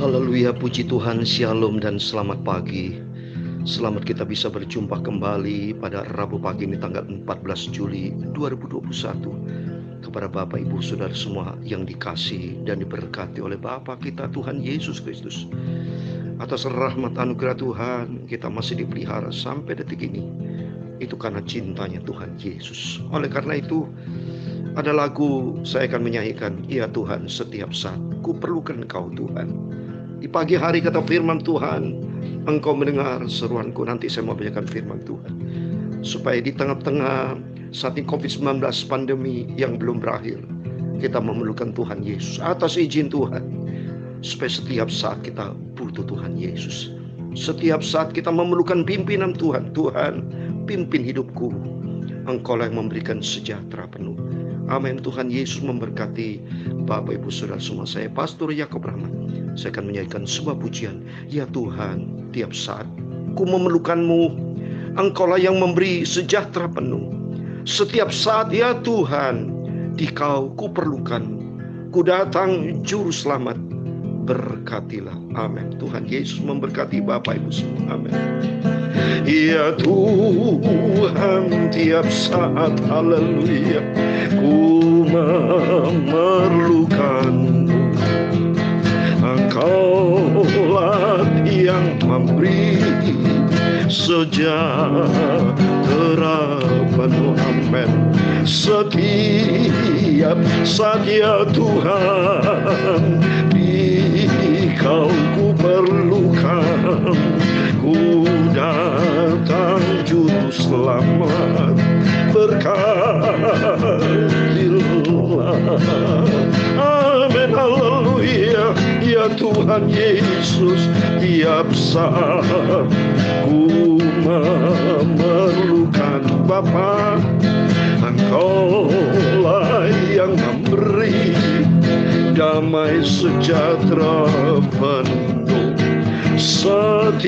Haleluya, puji Tuhan, shalom dan selamat pagi. Selamat kita bisa berjumpa kembali pada Rabu pagi ini tanggal 14 Juli 2021. Kepada Bapak, Ibu, Saudara semua yang dikasihi dan diberkati oleh Bapa kita Tuhan Yesus Kristus. Atas rahmat anugerah Tuhan, kita masih dipelihara sampai detik ini. Itu karena cintanya Tuhan Yesus. Oleh karena itu, ada lagu saya akan menyanyikan, ya Tuhan, setiap saat ku perlukan Engkau Tuhan. Di pagi hari kata firman Tuhan, Engkau mendengar seruanku. Nanti saya mau bacakan firman Tuhan, supaya di tengah-tengah saat ini COVID-19 pandemi yang belum berakhir, kita memerlukan Tuhan Yesus. Atas izin Tuhan, supaya setiap saat kita butuh Tuhan Yesus. Setiap saat kita memerlukan pimpinan Tuhan. Tuhan, pimpin hidupku. Engkaulah yang memberikan sejahtera penuh. Amin. Tuhan Yesus memberkati Bapak, Ibu, Saudara semua. Saya Pastor Yakob Rahmat. Saya akan menyanyikan sebuah pujian. Ya Tuhan, tiap saat ku memerlukan-Mu. Engkaulah yang memberi sejahtera penuh. Setiap saat ya Tuhan, di Kau ku perlukan. Ku datang juru selamat, berkatilah. Amin. Tuhan Yesus memberkati Bapak, Ibu semua. Amin. Ya Tuhan, tiap saat, haleluya, ku memerlukan-Mu. Engkaulah yang memberi sejahtera penuh. Amin. Setiap saat ya Tuhan, di Kau ku perlukan. Ku datang juru selamat, berkatilah. Amin, haleluya. Ya Tuhan Yesus, tiap saat ku memerlukan Bapa. Engkaulah yang memberi damai sejahtera penuh. Setiap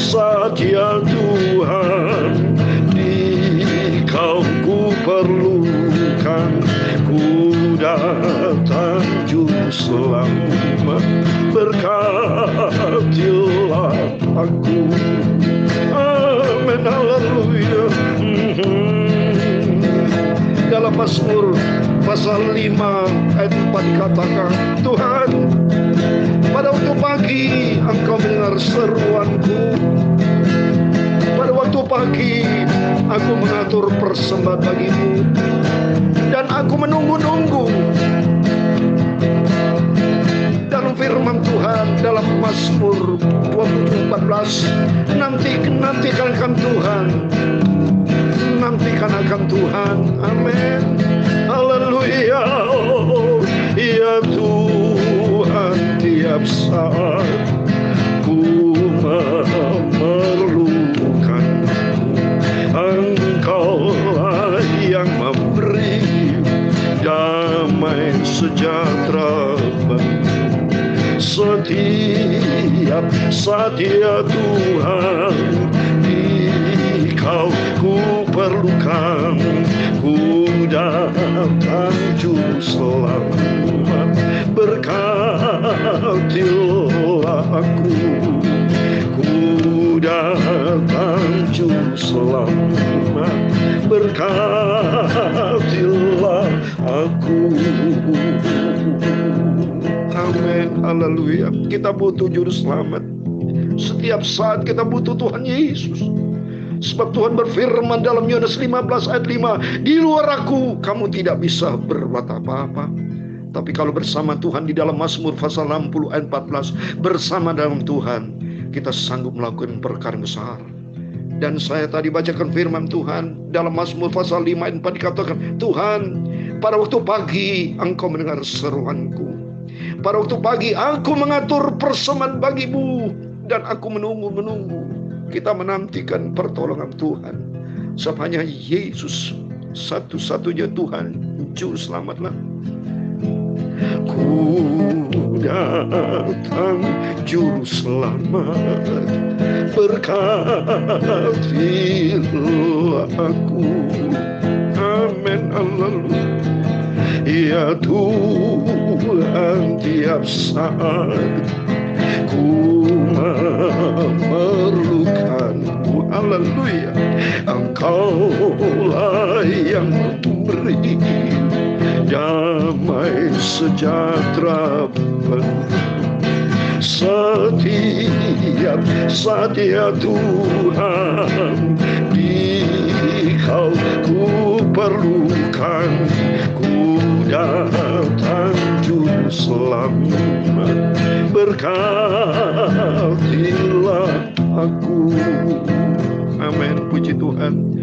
saat ya Tuhan, di Kau ku perlukan. Ku datang juru selamat, berkatilah aku. Amin, haleluya. Dalam Mazmur pasal 5 ayat 4 dikatakan, Tuhan, pada waktu pagi Engkau mendengar seruanku. Pada waktu pagi aku mengatur persembahan bagimu, dan aku menunggu-nunggu. Dalam firman Tuhan dalam Mazmur 27:14, nantikan akan Tuhan, nantikan akan Tuhan. Amin, haleluya. Ya Tuhan, tiap saat ku memerlukan. Engkaulah yang memberi damai sejahtera penuh. Setiap saat ya Tuhan, di Kau ku perlukan. Ku datang juru selamat, berkatilah aku. Ku datang juru selamat, berkatilah aku. Amin, haleluya. Kita butuh juru selamat. Setiap saat kita butuh Tuhan Yesus. Sebab Tuhan berfirman dalam Yohanes 15 ayat 5, di luar aku kamu tidak bisa berbuat apa-apa. Tapi kalau bersama Tuhan, di dalam Mazmur pasal 60 ayat 14, bersama dalam Tuhan kita sanggup melakukan perkara besar. Dan saya tadi bacakan firman Tuhan dalam Mazmur pasal 5 ayat 4 dikatakan, Tuhan, pada waktu pagi Engkau mendengar seruanku. Pada waktu pagi aku mengatur persembahan bagimu, dan aku menunggu. Kita menantikan pertolongan Tuhan. Sebab hanya Yesus satu-satunya Tuhan juru selamatlah. Ku datang juru selamat, berkatilah aku. Amin, haleluya. Ya Tuhan, Tuhan tiap saat ku memerlukanmu. Haleluya. Engkaulah yang memberi damai sejahtera penuh. Setiap saat ya Tuhan, Dikau ku perlukan, ku datang juru selamat, berkatilah aku. Amin. Puji Tuhan.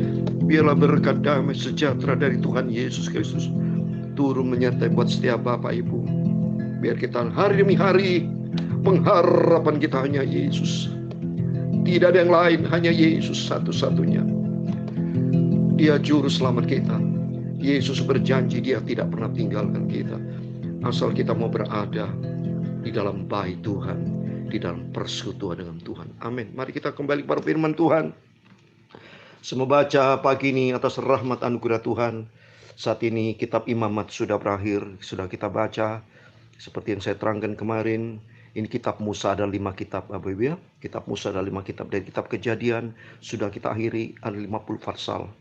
Biarlah berkat damai sejahtera dari Tuhan Yesus Kristus turun menyertai buat setiap Bapak Ibu. Biar kita hari demi hari pengharapan kita hanya Yesus. Tidak ada yang lain, hanya Yesus satu-satunya. Dia juru selamat kita. Yesus berjanji Dia tidak pernah tinggalkan kita, asal kita mau berada di dalam bait Tuhan, di dalam persekutuan dengan Tuhan. Amin. Mari kita kembali kepada firman Tuhan. Saya mau baca pagi ini atas rahmat anugerah Tuhan. Saat ini kitab Imamat sudah berakhir, sudah kita baca. Seperti yang saya terangkan kemarin, ini kitab Musa ada 5 kitab, Bapak Ibu ya. Kitab Musa ada 5 kitab. Dari kitab Kejadian sudah kita akhiri, ada 50 fatsal.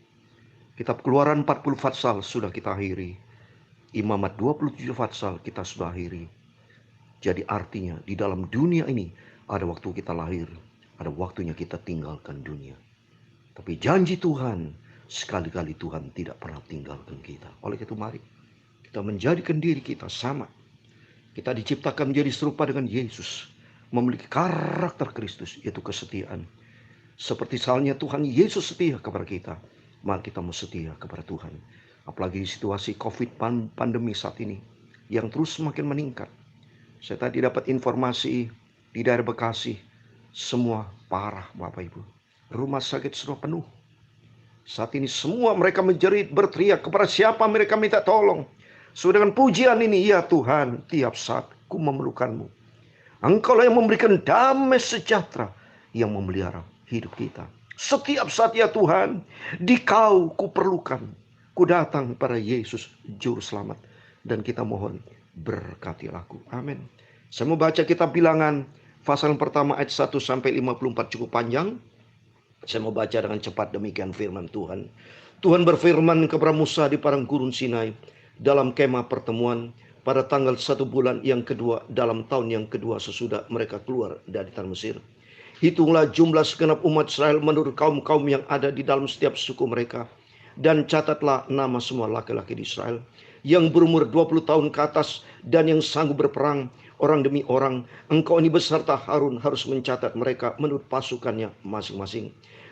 Kitab Keluaran 40 fatsal sudah kita akhiri. Imamat 27 fatsal kita sudah akhiri. Jadi artinya di dalam dunia ini ada waktu kita lahir, ada waktunya kita tinggalkan dunia. Tapi janji Tuhan, sekali-kali Tuhan tidak pernah tinggalkan kita. Oleh itu mari kita menjadikan diri kita sama. Kita diciptakan menjadi serupa dengan Yesus, memiliki karakter Kristus, yaitu kesetiaan. Seperti halnya Tuhan Yesus setia kepada kita, mari kita mau setia kepada Tuhan. Apalagi di situasi COVID pandemi saat ini yang terus semakin meningkat. Saya tadi dapat informasi di daerah Bekasi, semua parah Bapak Ibu. Rumah sakit sudah penuh. Saat ini semua mereka menjerit, berteriak kepada siapa mereka minta tolong. Sudah dengan pujian ini, ya Tuhan, tiap saat ku memerlukanmu. Engkaulah yang memberikan damai sejahtera yang memelihara hidup kita. Setiap saat ya Tuhan, Dikau ku perlukan. Ku datang pada Yesus juru selamat. Dan kita mohon berkatilah aku. Amin. Saya mau baca kitab Bilangan pasal pertama ayat 1 sampai 54 cukup panjang. Saya mau baca dengan cepat, demikian firman Tuhan. Tuhan berfirman kepada Musa di padang gurun Sinai dalam kemah pertemuan pada tanggal 1 bulan yang kedua dalam tahun yang kedua sesudah mereka keluar dari tanah Mesir. Hitunglah jumlah segenap umat Israel menurut kaum-kaum yang ada di dalam setiap suku mereka, dan catatlah nama semua laki-laki di Israel yang berumur 20 tahun ke atas dan yang sanggup berperang, orang demi orang. Engkau ini beserta Harun harus mencatat mereka menurut pasukannya masing-masing.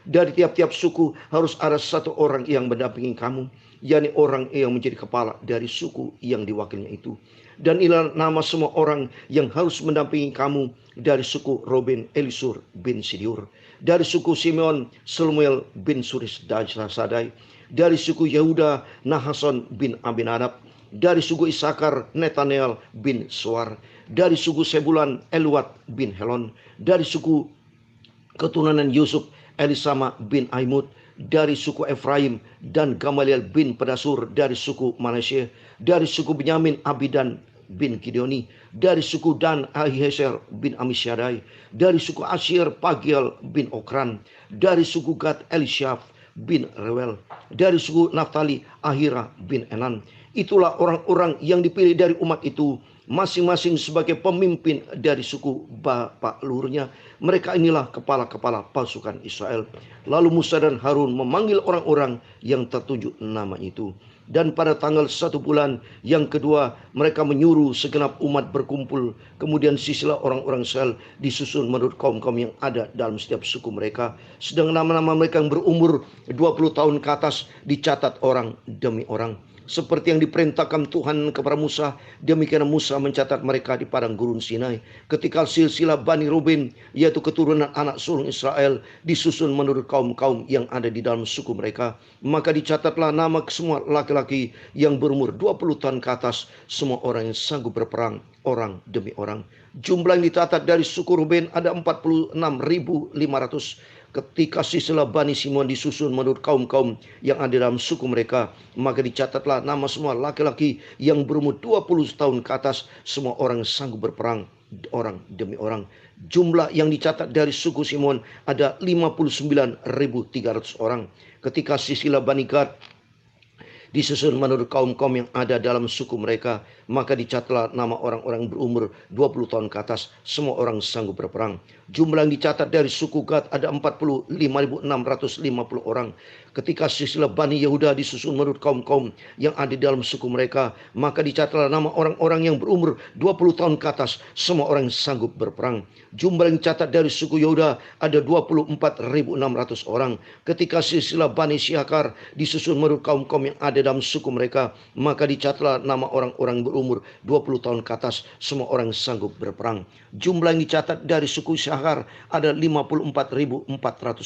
Dari tiap-tiap suku harus ada satu orang yang mendampingi kamu, yakni orang yang menjadi kepala dari suku yang diwakilnya itu. Dan inilah nama semua orang yang harus mendampingi kamu: dari suku Roben, Elisur bin Sidiur; dari suku Simeon, Selumiel bin Suris Sadai; dari suku Yehuda, Nahason bin Abinadab; dari suku Isakar, Netanel bin Suar; dari suku Sebulan, Eluat bin Helon; dari suku keturunan Yusuf, Elisama bin Aimud; dari suku Efraim dan Gamaliel bin Pedasur; dari suku Manasye; dari suku Benyamin, Abidan bin Gideoni; dari suku Dan, Ahieser bin Amisyadai; dari suku Asyir, Pagiel bin Okran; dari suku Gad, Elisyaf bin Rewel; dari suku Naftali, Ahira bin Enan. Itulah orang-orang yang dipilih dari umat itu, masing-masing sebagai pemimpin dari suku bapak luhurnya. Mereka inilah kepala-kepala pasukan Israel. Lalu Musa dan Harun memanggil orang-orang yang tertunjuk nama itu. Dan pada tanggal 1 bulan yang kedua mereka menyuruh segenap umat berkumpul. Kemudian sisilah orang-orang Israel disusun menurut kaum-kaum yang ada dalam setiap suku mereka. Sedang nama-nama mereka yang berumur 20 tahun ke atas dicatat orang demi orang, seperti yang diperintahkan Tuhan kepada Musa. Demikian Musa mencatat mereka di padang gurun Sinai. Ketika silsilah Bani Ruben, yaitu keturunan anak sulung Israel, disusun menurut kaum-kaum yang ada di dalam suku mereka, maka dicatatlah nama semua laki-laki yang berumur 20 tahun ke atas, semua orang yang sanggup berperang, orang demi orang. Jumlah yang dicatat dari suku Ruben ada 46.500. Ketika silsilah Bani Simeon disusun menurut kaum-kaum yang ada dalam suku mereka, maka dicatatlah nama semua laki-laki yang berumur 20 tahun ke atas, semua orang sanggup berperang, orang demi orang. Jumlah yang dicatat dari suku Simeon ada 59.300 orang. Ketika silsilah Bani Gad disusun menurut kaum-kaum yang ada dalam suku mereka, maka dicatatlah nama orang-orang berumur 20 tahun ke atas, semua orang sanggup berperang. Jumlah yang dicatat dari suku Gad ada 45.650 orang. Ketika silsilah Bani Yehuda disusun menurut kaum-kaum yang ada dalam suku mereka, maka dicatatlah nama orang-orang yang berumur 20 tahun ke atas, semua orang sanggup berperang. Jumlah yang dicatat dari suku Yehuda ada 24.600 orang. Ketika silsilah Bani Syakar disusun menurut kaum-kaum yang ada dalam suku mereka, maka dicatatlah nama orang-orang berumur 20 tahun ke atas, semua orang sanggup berperang. Jumlah yang dicatat dari suku Syakar ada 54.400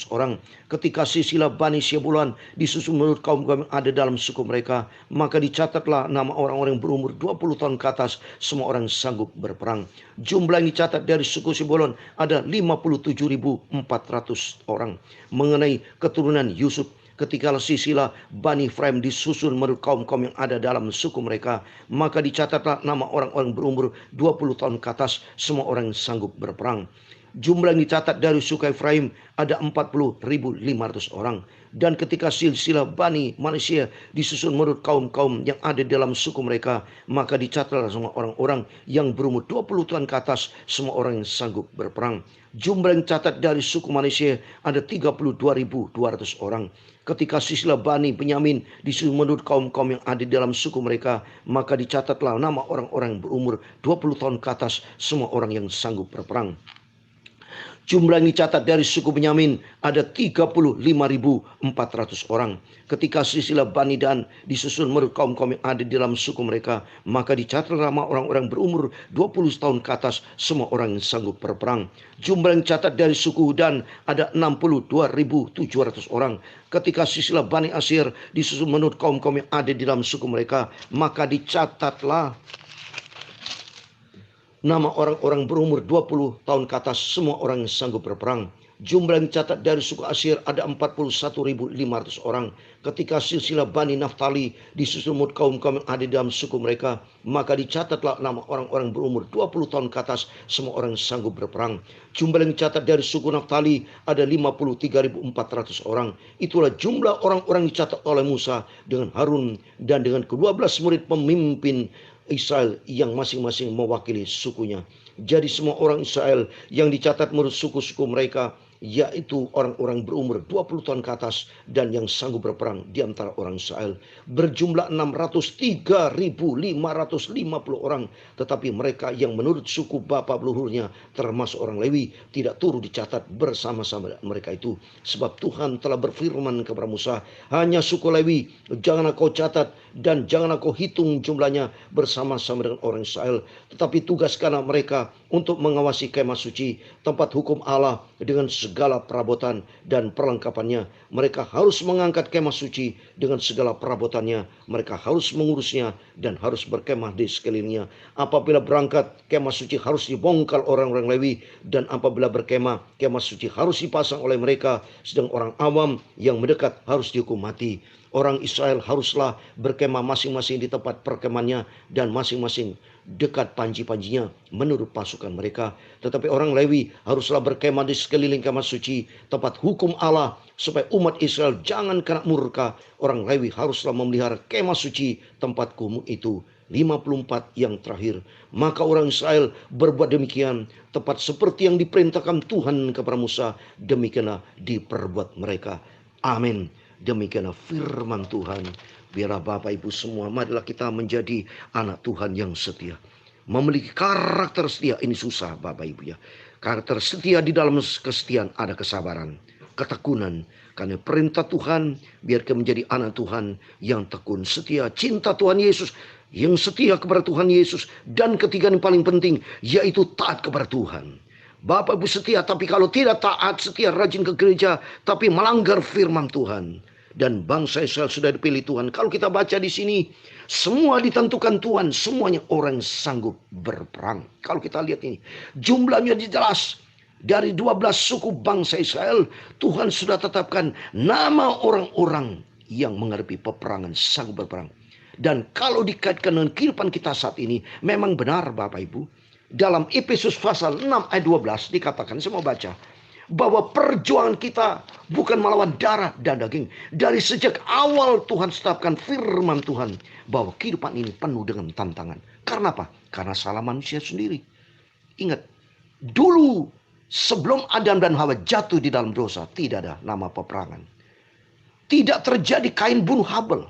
orang. Ketika silsilah Bani Sebulan disusun menurut kaum-kaum yang ada dalam suku mereka, maka dicatatlah nama orang-orang berumur 20 tahun ke atas, semua orang sanggup berperang. Jumlah yang dicatat dari suku Sebulon ada 57.400 orang. Mengenai keturunan Yusuf, ketika silsilah Bani Efraim disusun menurut kaum-kaum yang ada dalam suku mereka, maka dicatatlah nama orang-orang berumur 20 tahun ke atas, semua orang sanggup berperang. Jumlah yang dicatat dari suku Efraim ada 40.500 orang. Dan ketika silsilah Bani Manasye disusun menurut kaum-kaum yang ada dalam suku mereka, maka dicatatlah semua orang-orang yang berumur 20 tahun ke atas, semua orang yang sanggup berperang. Jumlah yang dicatat dari suku Manasye ada 32.200 orang. Ketika silsilah Bani Benyamin disusun menurut kaum-kaum yang ada dalam suku mereka, maka dicatatlah nama orang-orang berumur 20 tahun ke atas, semua orang yang sanggup berperang. Jumlah yang dicatat dari suku Benyamin ada 35.400 orang. Ketika silsilah Bani Dan disusun menurut kaum-kaum yang ada di dalam suku mereka, maka dicatat nama orang-orang berumur 20 tahun ke atas, semua orang yang sanggup berperang. Jumlah yang dicatat dari suku Dan ada 62.700 orang. Ketika silsilah Bani Asyir disusun menurut kaum-kaum yang ada di dalam suku mereka, maka dicatatlah nama orang-orang berumur 20 tahun ke atas, semua orang yang sanggup berperang. Jumlah yang dicatat dari suku Asyir ada 41.500 orang. Ketika silsilah Bani Naftali disusun menurut kaum-kaum yang ada dalam suku mereka, maka dicatatlah nama orang-orang berumur 20 tahun ke atas, semua orang yang sanggup berperang. Jumlah yang dicatat dari suku Naftali ada 53.400 orang. Itulah jumlah orang-orang dicatat oleh Musa dengan Harun dan dengan ke-12 murid pemimpin Israel yang masing-masing mewakili sukunya. Jadi semua orang Israel yang dicatat menurut suku-suku mereka, yaitu orang-orang berumur 20 tahun ke atas dan yang sanggup berperang di antara orang Israel, berjumlah 603.550 orang. Tetapi mereka yang menurut suku bapa leluhurnya termasuk orang Lewi tidak turut dicatat bersama-sama mereka itu. Sebab Tuhan telah berfirman kepada Musa, hanya suku Lewi janganlah kau catat dan janganlah kau hitung jumlahnya bersama-sama dengan orang Israel, tetapi tugaskanlah mereka untuk mengawasi kemah suci, tempat hukum Allah dengan segala perabotan dan perlengkapannya. Mereka harus mengangkat kemah suci dengan segala perabotannya. Mereka harus mengurusnya dan harus berkemah di sekelilingnya. Apabila berangkat, kemah suci harus dibongkar orang-orang Lewi, dan apabila berkemah, kemah suci harus dipasang oleh mereka, sedang orang awam yang mendekat harus dihukum mati. Orang Israel haruslah berkemah masing-masing di tempat perkemahannya dan masing-masing dekat panji-panjinya menurut pasukan mereka. Tetapi orang Lewi haruslah berkemah di sekeliling kemah suci, tempat hukum Allah, supaya umat Israel jangan kena murka. Orang Lewi haruslah memelihara kemah suci, tempat kumuh itu. 54 yang terakhir. Maka orang Israel berbuat demikian, tepat seperti yang diperintahkan Tuhan kepada Musa, demikianlah diperbuat mereka. Amin. Demikianlah firman Tuhan. Biarlah Bapak Ibu semua, marilah kita menjadi anak Tuhan yang setia. Memiliki karakter setia ini susah Bapak Ibu ya. Karakter setia, di dalam kesetiaan ada kesabaran, ketekunan. Karena perintah Tuhan, biar kita menjadi anak Tuhan yang tekun, setia, cinta Tuhan Yesus, yang setia kepada Tuhan Yesus. Dan ketiga yang paling penting, yaitu taat kepada Tuhan. Bapak Ibu setia, tapi kalau tidak taat, setia, rajin ke gereja, tapi melanggar firman Tuhan. Dan bangsa Israel sudah dipilih Tuhan. Kalau kita baca di sini, semua ditentukan Tuhan. Semuanya orang sanggup berperang. Kalau kita lihat ini, jumlahnya jelas. Dari 12 suku bangsa Israel, Tuhan sudah tetapkan nama orang-orang yang menghadapi peperangan, sanggup berperang. Dan kalau dikaitkan dengan kehidupan kita saat ini, memang benar Bapak Ibu. Dalam Efesus pasal 6 ayat 12 dikatakan, saya mau baca, bahwa perjuangan kita bukan melawan darah dan daging. Dari sejak awal Tuhan tetapkan firman Tuhan bahwa kehidupan ini penuh dengan tantangan. Karena apa? Karena salah manusia sendiri. Ingat, dulu sebelum Adam dan Hawa jatuh di dalam dosa, tidak ada nama peperangan. Tidak terjadi Kain bunuh Habel.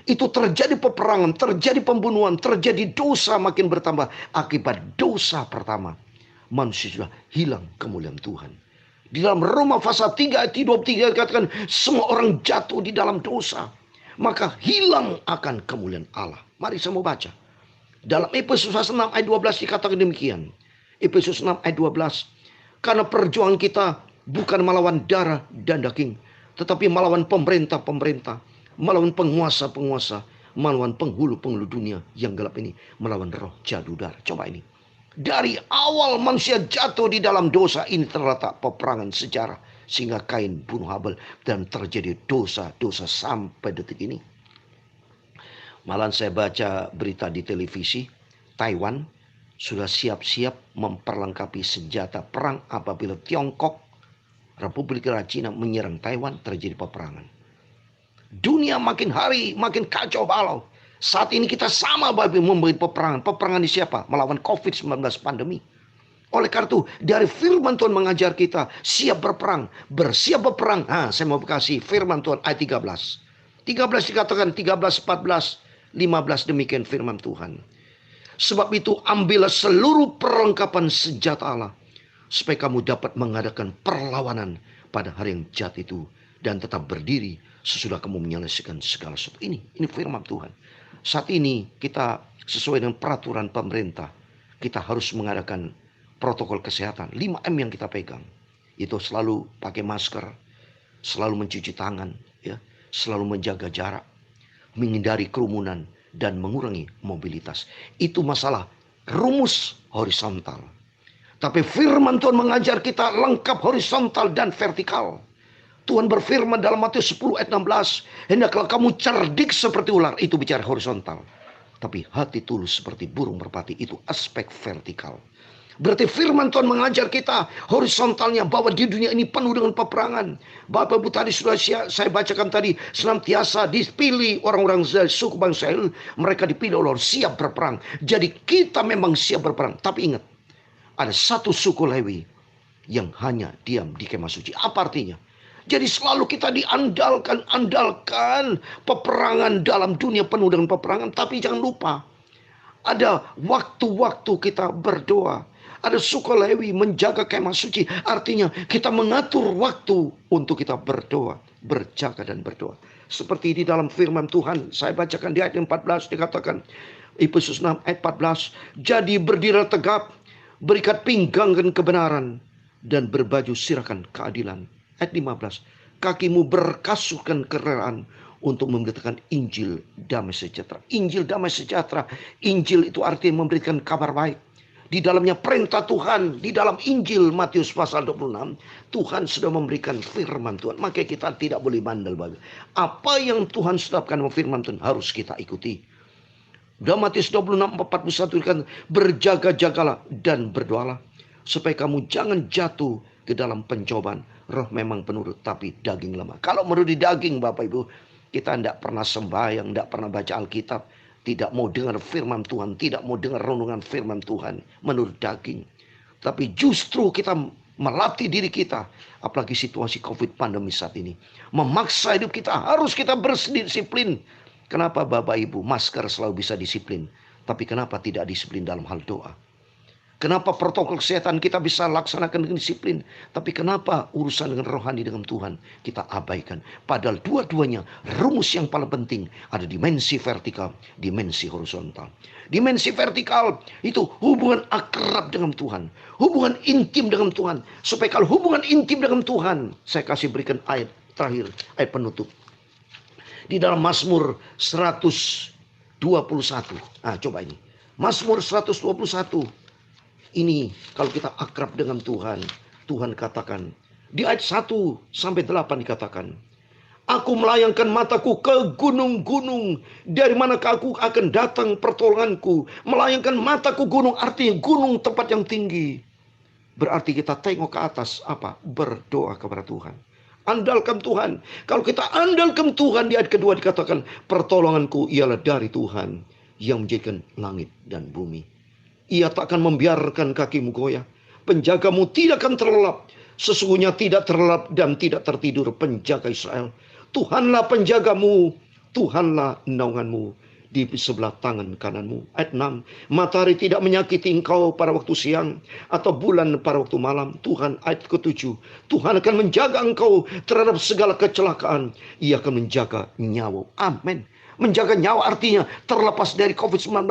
Itu terjadi peperangan, terjadi pembunuhan, terjadi dosa makin bertambah. Akibat dosa pertama, manusia sudah hilang kemuliaan Tuhan. Di dalam Roma pasal 3 ayat 23 dikatakan, semua orang jatuh di dalam dosa, maka hilang akan kemuliaan Allah. Mari saya mau baca. Dalam Efesus 6 ayat 12 dikatakan demikian. Efesus 6 ayat 12. Karena perjuangan kita bukan melawan darah dan daging, tetapi melawan pemerintah-pemerintah, melawan penguasa-penguasa, melawan penghulu-penghulu dunia yang gelap ini, melawan roh jahat udara. Coba ini. Dari awal manusia jatuh di dalam dosa ini terletak peperangan sejarah. Sehingga Kain bunuh Habel dan terjadi dosa-dosa sampai detik ini. Malah saya baca berita di televisi, Taiwan sudah siap-siap memperlengkapi senjata perang apabila Tiongkok, Republik Rakyat Cina menyerang Taiwan, terjadi peperangan. Dunia makin hari makin kacau balau. Saat ini kita sama Bapak memberi peperangan. Peperangan di siapa? Melawan COVID-19 pandemi. Oleh karena itu, dari firman Tuhan mengajar kita siap berperang, bersiap berperang. Saya mau kasih firman Tuhan ayat 13. 13 dikatakan 13, 14, 15 demikian firman Tuhan. Sebab itu ambillah seluruh perlengkapan senjata Allah, supaya kamu dapat mengadakan perlawanan pada hari yang jahat itu, dan tetap berdiri sesudah kamu menyelesaikan segala sesuatu. Ini firman Tuhan. Saat ini kita sesuai dengan peraturan pemerintah, kita harus mengadakan protokol kesehatan. 5M yang kita pegang. Itu selalu pakai masker, selalu mencuci tangan, ya, selalu menjaga jarak, menghindari kerumunan, dan mengurangi mobilitas. Itu masalah rumus horizontal. Tapi firman Tuhan mengajar kita lengkap horizontal dan vertikal. Tuhan berfirman dalam Matius 10 ayat 16. Hendaklah kamu cerdik seperti ular. Itu bicara horizontal. Tapi hati tulus seperti burung merpati. Itu aspek vertikal. Berarti firman Tuhan mengajar kita horizontalnya bahwa di dunia ini penuh dengan peperangan. Bapak Ibu tadi sudah saya bacakan tadi, senantiasa dipilih orang-orang suku bangsa Israel. Mereka dipilih oleh siap berperang. Jadi kita memang siap berperang. Tapi ingat, ada satu suku Lewi yang hanya diam di kemah suci. Apa artinya? Jadi selalu kita andalkan peperangan dalam dunia penuh dengan peperangan. Tapi jangan lupa, ada waktu-waktu kita berdoa. Ada suku Lewi menjaga kemah suci. Artinya kita mengatur waktu untuk kita berdoa, berjaga dan berdoa. Seperti di dalam firman Tuhan, saya bacakan di ayat 14 dikatakan, Efesus 6 ayat 14. Jadi berdirilah tegap, berikat pinggang dan kebenaran, dan berbaju sirahkan keadilan. Ayat 15. Kakimu berkasutkan kerelaan untuk memberitakan Injil damai sejahtera. Injil damai sejahtera. Injil itu artinya memberikan kabar baik. Di dalamnya perintah Tuhan. Di dalam Injil Matius pasal 26. Tuhan sudah memberikan firman Tuhan. Maka kita tidak boleh bandel. Apa yang Tuhan tetapkan dalam firman Tuhan harus kita ikuti. Dalam Matius 26, 41 kan, berjaga-jagalah dan berdoalah, supaya kamu jangan jatuh ke dalam pencobaan. Roh memang penurut, tapi daging lemah. Kalau menurut daging Bapak Ibu, kita tidak pernah sembahyang, tidak pernah baca Alkitab, tidak mau dengar firman Tuhan, tidak mau dengar renungan firman Tuhan menurut daging. Tapi justru kita melatih diri kita, apalagi situasi COVID pandemi saat ini, memaksa hidup kita, harus kita berdisiplin. Kenapa Bapak Ibu masker selalu bisa disiplin, tapi kenapa tidak disiplin dalam hal doa? Kenapa protokol kesehatan kita bisa laksanakan dengan disiplin, tapi kenapa urusan dengan rohani dengan Tuhan kita abaikan? Padahal dua-duanya rumus yang paling penting, ada dimensi vertikal, dimensi horizontal. Dimensi vertikal itu hubungan akrab dengan Tuhan, hubungan intim dengan Tuhan. Supaya kalau hubungan intim dengan Tuhan, saya kasih berikan ayat terakhir, ayat penutup. Di dalam Mazmur 121. Coba ini. Mazmur 121. Ini kalau kita akrab dengan Tuhan, Tuhan katakan, di ayat 1-8 dikatakan, aku melayangkan mataku ke gunung-gunung. Dari manakah aku akan datang pertolonganku? Melayangkan mataku gunung artinya gunung tempat yang tinggi. Berarti kita tengok ke atas apa? Berdoa kepada Tuhan. Andalkan Tuhan. Kalau kita andalkan Tuhan, di ayat kedua dikatakan, pertolonganku ialah dari Tuhan yang menjadikan langit dan bumi. Ia tak akan membiarkan kakimu goyah. Penjagamu tidak akan terlelap. Sesungguhnya tidak terlelap dan tidak tertidur penjaga Israel. Tuhanlah penjagamu, Tuhanlah naunganmu di sebelah tangan kananmu. Ayat 6, matahari tidak menyakiti engkau pada waktu siang, atau bulan pada waktu malam. Tuhan, ayat ke-7, Tuhan akan menjaga engkau terhadap segala kecelakaan. Ia akan menjaga nyawa. Amin. Menjaga nyawa artinya terlepas dari COVID-19.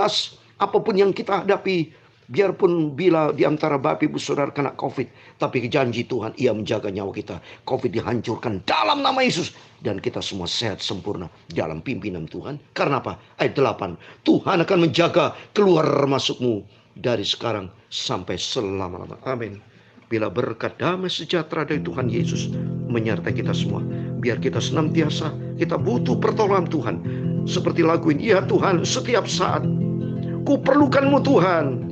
Apapun yang kita hadapi, biarpun bila di antara Bapak Ibu Saudara kena COVID, tapi janji Tuhan, Ia menjaga nyawa kita. COVID dihancurkan dalam nama Yesus. Dan kita semua sehat sempurna dalam pimpinan Tuhan. Karena apa? Ayat 8. Tuhan akan menjaga keluar masukmu dari sekarang sampai selama-lama. Amin. Bila berkat damai sejahtera dari Tuhan Yesus menyertai kita semua. Biar kita senantiasa, kita butuh pertolongan Tuhan. Seperti lagu ini, ya Tuhan, setiap saat ku perlukanmu Tuhan,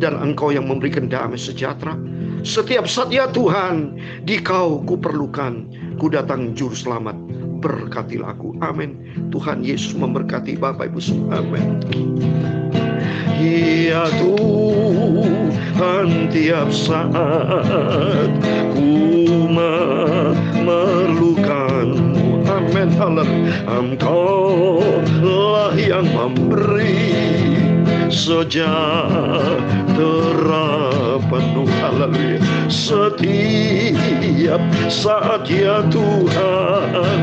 dan Engkau yang memberikan damai sejahtera. Setiap saat ya Tuhan, di Kau ku perlukan, ku datang juru selamat, berkatilah aku. Amin. Tuhan Yesus memberkati Bapak Ibu semua. Amin. Ya Tuhan, tiap saat ku memerlukanmu. Amin. Engkau lah yang memberi sejahtera penuh. Haleluya. Setiap saat ya Tuhan,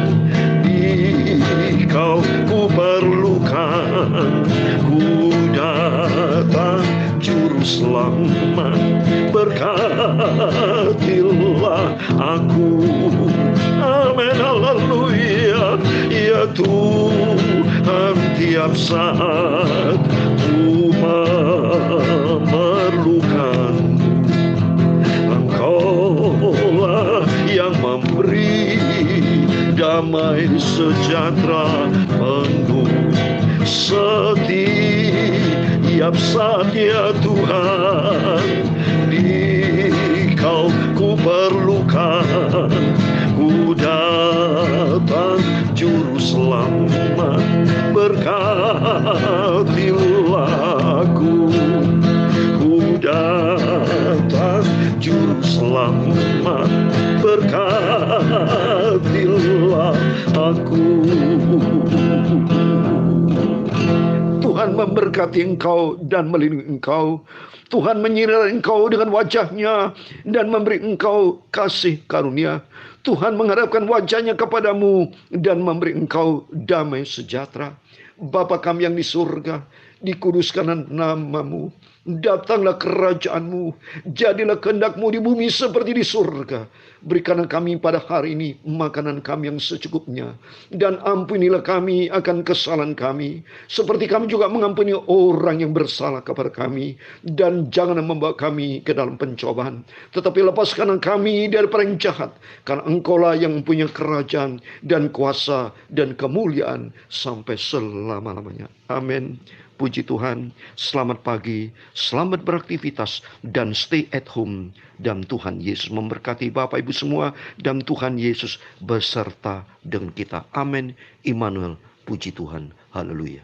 di Kau ku perlukan, ku datang juru selamat, berkatilah aku. Amin. Haleluya. Ya Tuhan, tiap saat ku memerlukanmu. Engkaulah yang memberi damai sejahtera penuh. Setiap saat ya Tuhan, di Kau ku perlukan, ku datang juru selamat, berkatilah aku. Ku datang juru selamat, berkatilah aku. Tuhan memberkati engkau dan melindungi engkau. Tuhan menyinari engkau dengan wajah-Nya dan memberi engkau kasih karunia. Tuhan menghadapkan wajah-Nya kepadamu dan memberi engkau damai sejahtera. Bapa kami yang di surga, dikuduskanlah nama-Mu. Datanglah kerajaan-Mu, jadilah kehendak-Mu di bumi seperti di surga. Berikanlah kami pada hari ini makanan kami yang secukupnya, dan ampunilah kami akan kesalahan kami, seperti kami juga mengampuni orang yang bersalah kepada kami. Dan janganlah membawa kami ke dalam pencobaan, tetapi lepaskanlah kami daripada yang jahat, karena Engkaulah yang mempunyai kerajaan dan kuasa dan kemuliaan sampai selama-lamanya. Amin. Puji Tuhan, selamat pagi, selamat beraktivitas, dan stay at home. Dan Tuhan Yesus memberkati Bapak Ibu semua, dan Tuhan Yesus beserta dengan kita. Amin. Immanuel, puji Tuhan. Haleluya.